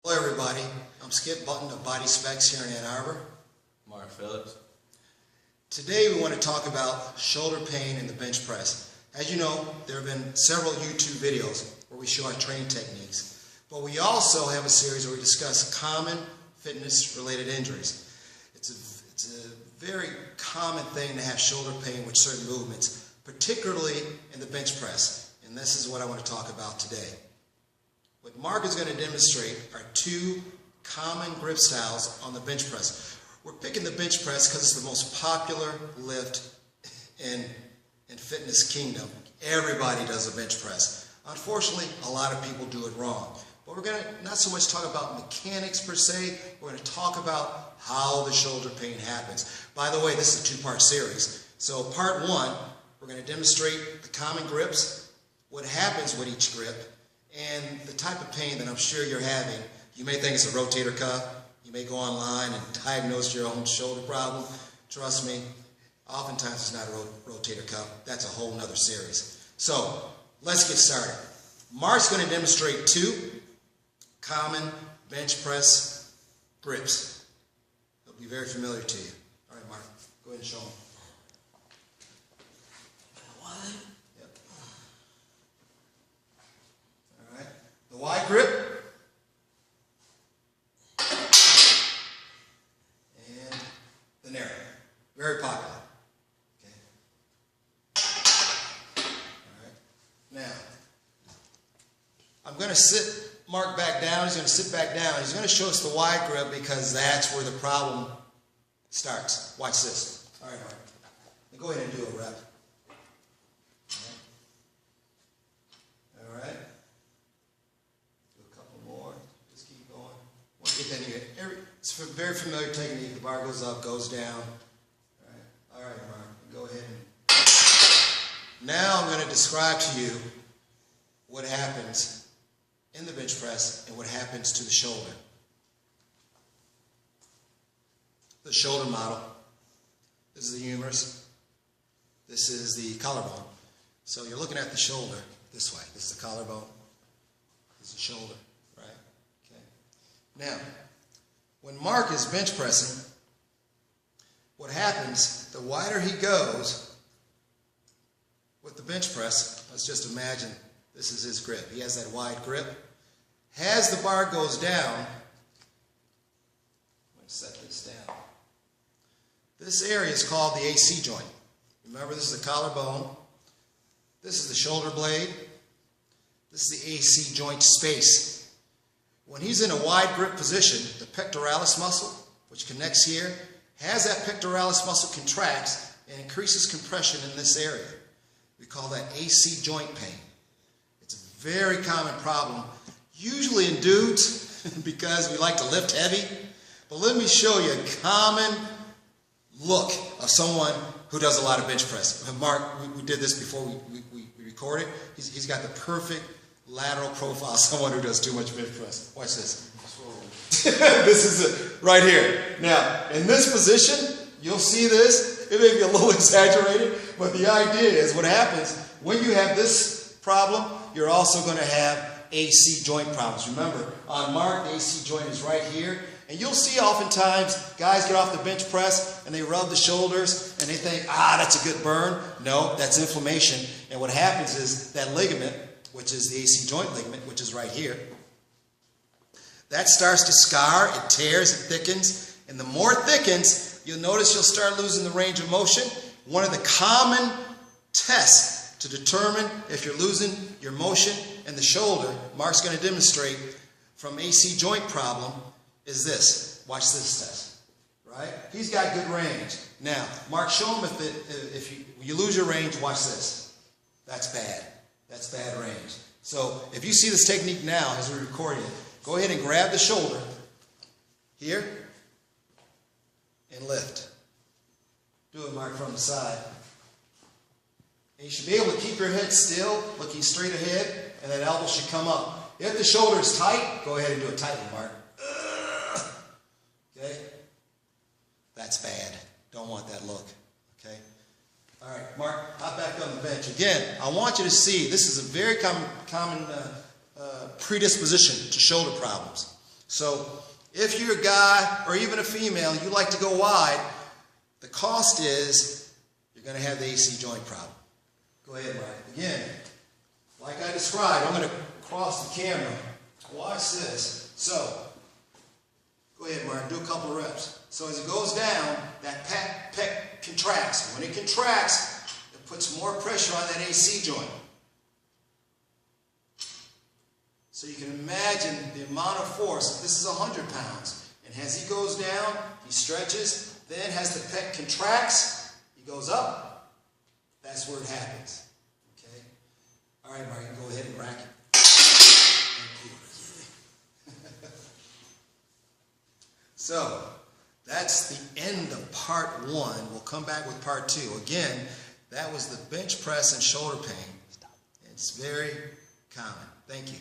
Hello everybody, I'm Skip Button of Body Specs here in Ann Arbor. Mark Phillips. Today we want to talk about shoulder pain in the bench press. As you know, there have been several YouTube videos where we show our training techniques, but we also have a series where we discuss common fitness related injuries. It's a very common thing to have shoulder pain with certain movements, particularly in the bench press, and this is what I want to talk about today. What Mark is going to demonstrate are two common grip styles on the bench press. We're picking the bench press because it's the most popular lift in fitness kingdom. Everybody does a bench press. Unfortunately, a lot of people do it wrong. But we're going to not so much talk about mechanics per se, we're going to talk about how the shoulder pain happens. By the way, this is a two-part series. So part one, we're going to demonstrate the common grips, what happens with each grip, and the type of pain that I'm sure you're having. You may think it's a rotator cuff. You may go online and diagnose your own shoulder problem. Trust me, oftentimes it's not a rotator cuff. That's a whole nother series. So let's get started. Mark's going to demonstrate two common bench press grips. They'll be very familiar to you. All right, Mark, go ahead and show them. The wide grip and the narrow. Very popular. Okay. All right. Now, I'm going to sit Mark back down. He's going to sit back down. He's going to show us the wide grip because that's where the problem starts. Watch this. All right, Mark. Now go ahead and do a rep. It's a very familiar technique. The bar goes up, goes down. All right, Mark, go ahead. Now I'm going to describe to you what happens in the bench press and what happens to the shoulder. The shoulder model. This is the humerus. This is the collarbone. So you're looking at the shoulder this way. This is the collarbone. This is the shoulder, right? Okay. Now, when Mark is bench pressing, what happens, the wider he goes with the bench press, let's just imagine this is his grip. He has that wide grip. As the bar goes down, I'm going to set this down. This area is called the AC joint. Remember, this is the collarbone. This is the shoulder blade. This is the AC joint space. When he's in a wide grip position, the pectoralis muscle, which connects here, as that pectoralis muscle contracts and increases compression in this area. We call that AC joint pain. It's a very common problem, usually in dudes, because we like to lift heavy. But let me show you a common look of someone who does a lot of bench press. Mark, we did this before we recorded. He's got the perfect lateral profile, someone who does too much bench press. Watch this. This is it, right here. Now, in this position, you'll see this. It may be a little exaggerated, but the idea is what happens when you have this problem, you're also going to have AC joint problems. Remember, on Mark, the AC joint is right here. And you'll see oftentimes guys get off the bench press and they rub the shoulders and they think, that's a good burn. No, that's inflammation. And what happens is that ligament, which is the AC joint ligament, which is right here, that starts to scar, it tears, it thickens, and the more it thickens, you'll notice you'll start losing the range of motion. One of the common tests to determine if you're losing your motion in the shoulder, Mark's going to demonstrate from AC joint problem, is this. Watch this test, right? He's got good range. Now, Mark, show him if you lose your range, watch this. That's bad. That's bad range. So if you see this technique now as we're recording it, go ahead and grab the shoulder here and lift. Do it, Mark, from the side. And you should be able to keep your head still, looking straight ahead, and that elbow should come up. If the shoulder is tight, go ahead and do it tightly, Mark. Okay? That's bad. Don't want that look. Okay? All right, Mark, hop back on the bench. Again, I want you to see this is a very common predisposition to shoulder problems. So if you're a guy or even a female, you like to go wide, the cost is you're going to have the AC joint problem. Go ahead, Mark. Again, like I described, I'm going to cross the camera. Watch this. So, go ahead, Mark. Do a couple of reps. So as it goes down, that pec contracts. When it contracts, it puts more pressure on that AC joint. So you can imagine the amount of force. This is 100 pounds. And as he goes down, he stretches. Then as the pec contracts, he goes up. That's where it happens. Okay? All right, Mark, you can go ahead and rack it. Thank you. So, that's the end of part 1. We'll come back with part 2. Again, that was the bench press and shoulder pain. It's very common. Thank you.